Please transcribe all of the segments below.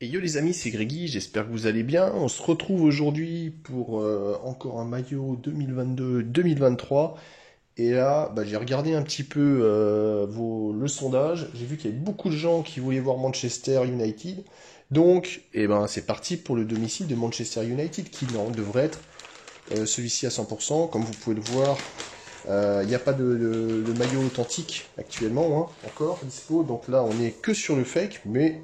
Et yo les amis, c'est Grégy, j'espère que vous allez bien. On se retrouve aujourd'hui pour encore un maillot 2022-2023. Et là, j'ai regardé un petit peu le sondage. J'ai vu qu'il y avait beaucoup de gens qui voulaient voir Manchester United. Donc, c'est parti pour le domicile de Manchester United qui devrait être celui-ci à 100%. Comme vous pouvez le voir, il n'y a pas de maillot authentique actuellement, hein, encore dispo. Donc là, on n'est que sur le fake, mais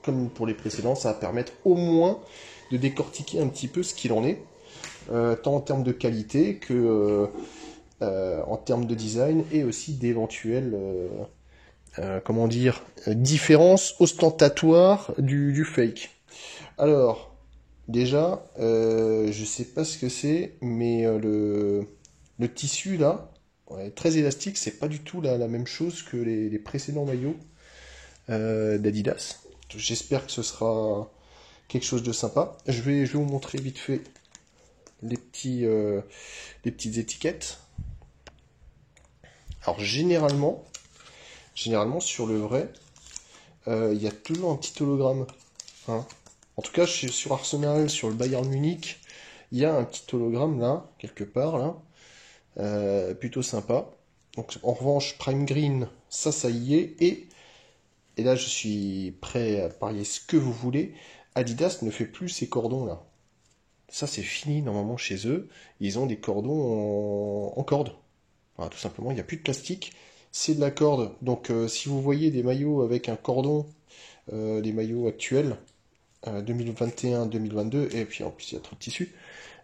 comme pour les précédents, ça va permettre au moins de décortiquer un petit peu ce qu'il en est, tant en termes de qualité que en termes de design et aussi d'éventuelles différences ostentatoires du fake. Alors, déjà, je sais pas ce que c'est, mais le tissu là, ouais, très élastique, c'est pas du tout la même chose que les précédents maillots d'Adidas. J'espère que ce sera quelque chose de sympa. Je vais vous montrer vite fait les petites étiquettes. Alors généralement sur le vrai, il y a toujours un petit hologramme, hein. En tout cas, sur Arsenal, sur le Bayern Munich, il y a un petit hologramme là, quelque part là, plutôt sympa. Donc en revanche, Prime Green, ça y est, et là je suis prêt à parier ce que vous voulez. Adidas ne fait plus ces cordons là. Ça, c'est fini normalement chez eux. Ils ont des cordons en corde. Voilà, tout simplement, il n'y a plus de plastique. C'est de la corde. Donc, si vous voyez des maillots avec un cordon, des maillots actuels, 2021-2022, et puis en plus il y a trop de tissu,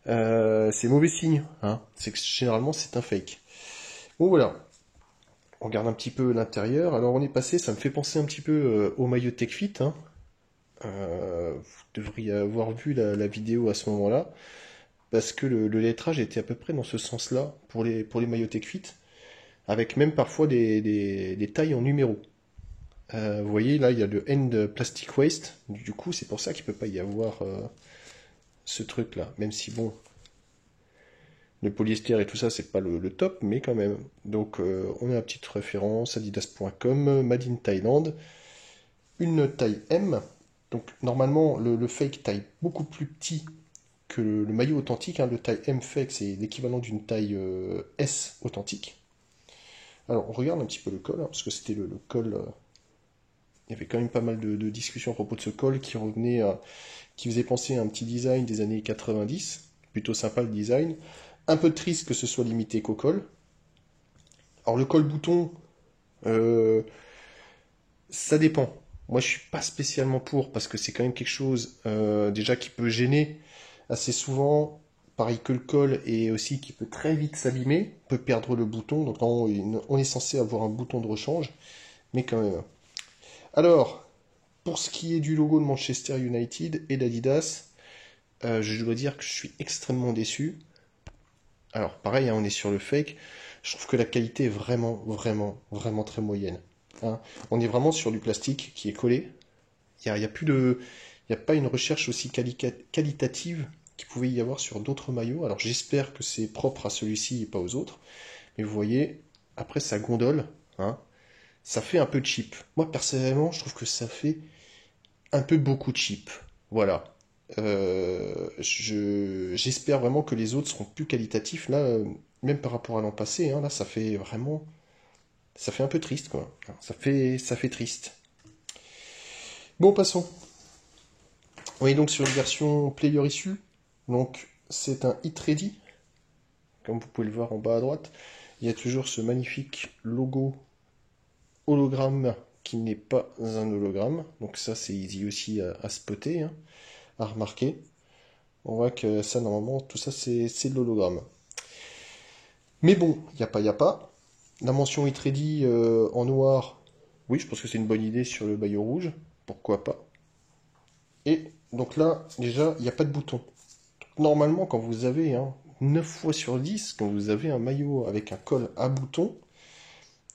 c'est mauvais signe, hein. C'est que généralement c'est un fake. Bon voilà, on regarde un petit peu l'intérieur. Alors on est passé, ça me fait penser un petit peu au maillot TechFit, hein. Vous devriez avoir vu la vidéo à ce moment-là. Parce que le lettrage était à peu près dans ce sens-là pour les maillots TechFit, avec même parfois des tailles en numéros. Vous voyez, là, il y a le End Plastic Waste, du coup, c'est pour ça qu'il ne peut pas y avoir ce truc-là, même si, bon, le polyester et tout ça, c'est pas le top, mais quand même. Donc, on a une petite référence, adidas.com, Made in Thailand, une taille M. Donc, normalement, le fake taille beaucoup plus petit que le maillot authentique, hein, le taille M fake, c'est l'équivalent d'une taille S authentique. Alors, on regarde un petit peu le col, hein, parce que c'était le col. Il y avait quand même pas mal de discussions à propos de ce col qui revenait, qui faisait penser à un petit design des années 90. Plutôt sympa le design. Un peu triste que ce soit limité qu'au col. Alors, le col bouton, euh, ça dépend. Moi, je suis pas spécialement pour, parce que c'est quand même quelque chose déjà qui peut gêner assez souvent, pareil que le col, et aussi qui peut très vite s'abîmer, peut perdre le bouton. Donc on est censé avoir un bouton de rechange, mais quand même. Alors, pour ce qui est du logo de Manchester United et d'Adidas, je dois dire que je suis extrêmement déçu. Alors pareil, hein, on est sur le fake. Je trouve que la qualité est vraiment, vraiment, vraiment très moyenne, hein. On est vraiment sur du plastique qui est collé. Il y a plus de, il y a pas une recherche aussi qualitative qu'il pouvait y avoir sur d'autres maillots. Alors j'espère que c'est propre à celui-ci et pas aux autres. Mais vous voyez, après ça gondole, hein, ça fait un peu cheap. Moi personnellement, je trouve que ça fait un peu beaucoup cheap. Voilà. J'espère vraiment que les autres seront plus qualitatifs. Là, même par rapport à l'an passé, hein, là ça fait vraiment, ça fait un peu triste quoi. Ça fait triste. Bon, passons. On est donc sur une version player issue. Donc c'est un hit ready. Comme vous pouvez le voir en bas à droite, il y a toujours ce magnifique logo hologramme qui n'est pas un hologramme. Donc ça c'est easy aussi à spotter, hein, à remarquer. On voit que ça normalement tout ça c'est de l'hologramme. Mais bon, y a pas. La mention hit ready en noir, oui je pense que c'est une bonne idée sur le maillot rouge. Pourquoi pas. Et donc là déjà il n'y a pas de bouton. Normalement, quand vous avez, hein, 9 fois sur 10, quand vous avez un maillot avec un col à bouton,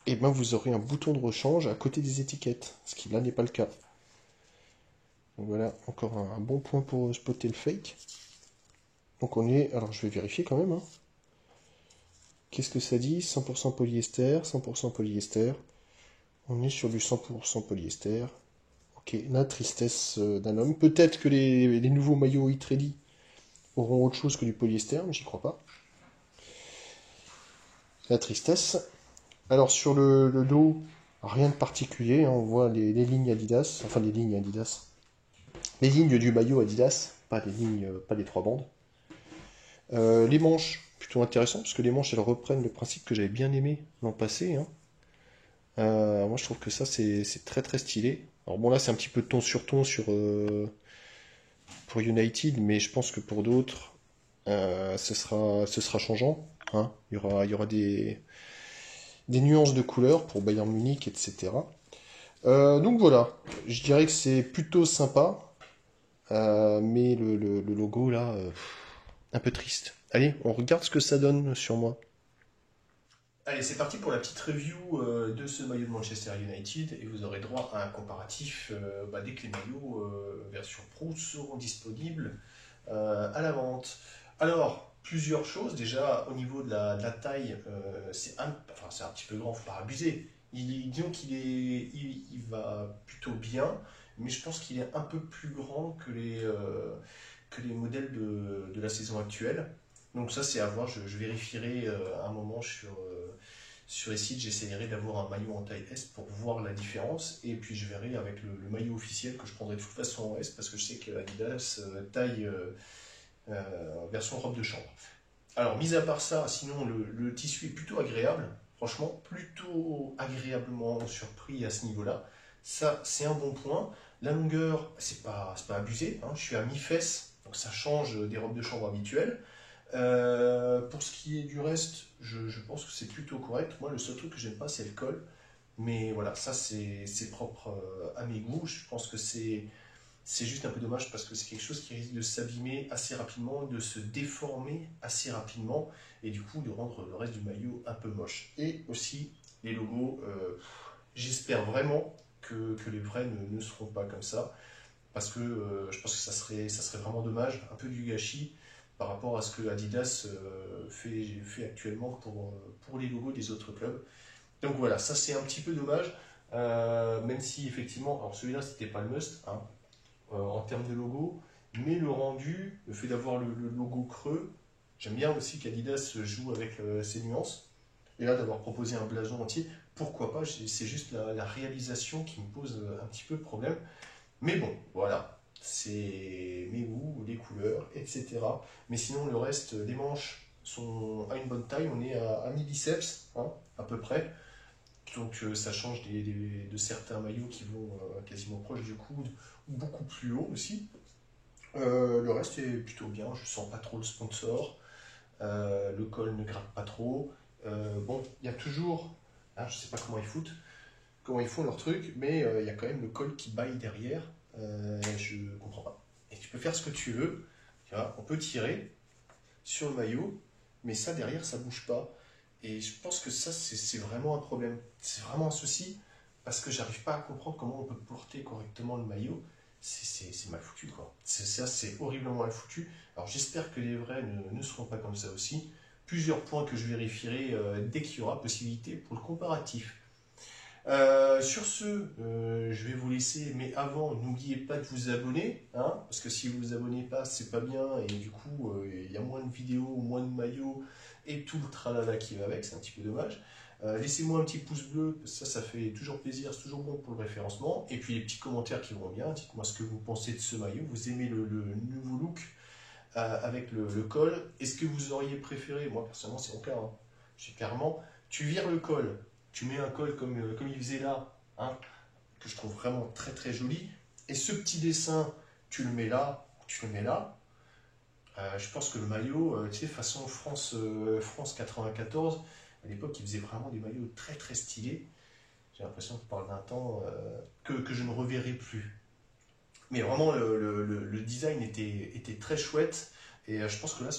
et ben vous aurez un bouton de rechange à côté des étiquettes, ce qui là n'est pas le cas. Donc voilà, encore un bon point pour spotter le fake. Donc on est, alors je vais vérifier quand même, hein. Qu'est-ce que ça dit? 100% polyester, 100% polyester. On est sur du 100% polyester. Ok, la tristesse d'un homme. Peut-être que les nouveaux maillots Itready auront autre chose que du polyester, mais j'y crois pas. La tristesse. Alors sur le dos, rien de particulier, hein, on voit les lignes Adidas, enfin les lignes Adidas. Les lignes du maillot Adidas, pas les lignes, pas les trois bandes. Les manches, plutôt intéressant, parce que les manches elles reprennent le principe que j'avais bien aimé l'an passé, hein. Moi je trouve que ça c'est très très stylé. Alors bon là c'est un petit peu de ton sur ton pour United, mais je pense que pour d'autres ce sera changeant, hein. Il y aura des nuances de couleurs pour Bayern Munich, etc. Donc voilà, je dirais que c'est plutôt sympa, mais le logo là, un peu triste. Allez, on regarde ce que ça donne sur moi. Allez, c'est parti pour la petite review de ce maillot de Manchester United et vous aurez droit à un comparatif dès que les maillots version pro seront disponibles à la vente. Alors, plusieurs choses. Déjà, au niveau de la taille, c'est un petit peu grand, faut pas abuser. Disons il va plutôt bien, mais je pense qu'il est un peu plus grand que les modèles de la saison actuelle. Donc ça, c'est à voir. Je vérifierai un moment sur les sites. J'essaierai d'avoir un maillot en taille S pour voir la différence. Et puis je verrai avec le maillot officiel que je prendrai de toute façon en S parce que je sais que Adidas taille version robe de chambre. Alors, mis à part ça, sinon le tissu est plutôt agréable. Franchement, plutôt agréablement surpris à ce niveau-là. Ça, c'est un bon point. La longueur, c'est pas abusé, hein. Je suis à mi-fesse, donc ça change des robes de chambre habituelles. Pour ce qui est du reste, je pense que c'est plutôt correct. Moi, le seul truc que j'aime pas, c'est le col. Mais voilà, ça, c'est propre à mes goûts. Je pense que c'est juste un peu dommage parce que c'est quelque chose qui risque de s'abîmer assez rapidement, de se déformer assez rapidement et du coup de rendre le reste du maillot un peu moche. Et aussi les logos, j'espère vraiment que les vrais ne seront pas comme ça parce que je pense que ça serait vraiment dommage, un peu du gâchis par rapport à ce que Adidas fait actuellement pour les logos des autres clubs. Donc voilà, ça c'est un petit peu dommage, même si effectivement, alors celui-là c'était pas le must, hein, en termes de logo, mais le rendu, le fait d'avoir le logo creux, j'aime bien aussi qu'Adidas joue avec ses nuances, et là d'avoir proposé un blason entier, pourquoi pas, c'est juste la réalisation qui me pose un petit peu de problème, mais bon, voilà, c'est mes goûts, les couleurs, etc. Mais sinon le reste, les manches sont à une bonne taille, on est à mi-biceps, hein, à peu près, donc ça change de certains maillots qui vont quasiment proche du coude, ou beaucoup plus haut aussi. Le reste est plutôt bien, je sens pas trop le sponsor, le col ne gratte pas trop. Bon, il y a toujours, hein, je sais pas comment ils font leur truc, mais il y a quand même le col qui baille derrière, je comprends pas. Et tu peux faire ce que tu veux, tu vois, on peut tirer sur le maillot, mais ça derrière ça bouge pas. Et je pense que ça, c'est vraiment un problème. C'est vraiment un souci, parce que j'arrive pas à comprendre comment on peut porter correctement le maillot. C'est mal foutu, quoi. Ça, c'est horriblement mal foutu. Alors j'espère que les vrais ne seront pas comme ça aussi. Plusieurs points que je vérifierai dès qu'il y aura possibilité pour le comparatif. Sur ce, je vais vous laisser, mais avant, n'oubliez pas de vous abonner, hein, parce que si vous vous abonnez pas, c'est pas bien, et du coup, il y a moins de vidéos, moins de maillots, et tout le tralala qui va avec, c'est un petit peu dommage. Laissez-moi un petit pouce bleu, ça fait toujours plaisir, c'est toujours bon pour le référencement, et puis les petits commentaires qui vont bien, dites-moi ce que vous pensez de ce maillot, vous aimez le nouveau look avec le col, est-ce que vous auriez préféré, moi personnellement c'est mon cas, hein, j'ai clairement, tu vires le col, tu mets un col comme il faisait là, hein, que je trouve vraiment très très joli, et ce petit dessin, tu le mets là, tu le mets là, je pense que le maillot, tu sais, façon France 94, à l'époque, il faisait vraiment des maillots très très stylés. J'ai l'impression qu'on parle d'un temps que je ne reverrai plus. Mais vraiment, le design était très chouette, et je pense que là,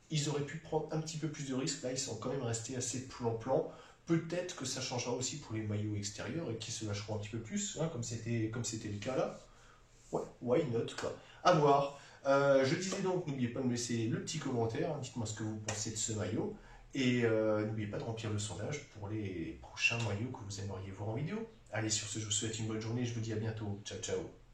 ils auraient pu prendre un petit peu plus de risques. Là, ils sont quand même restés assez plan-plan. Peut-être que ça changera aussi pour les maillots extérieurs et qu'ils se lâcheront un petit peu plus, hein, comme c'était le cas là. Ouais, why not, quoi. À voir. Je disais donc, n'oubliez pas de me laisser le petit commentaire, hein, dites-moi ce que vous pensez de ce maillot, et n'oubliez pas de remplir le sondage pour les prochains maillots que vous aimeriez voir en vidéo. Allez, sur ce, je vous souhaite une bonne journée, je vous dis à bientôt. Ciao, ciao.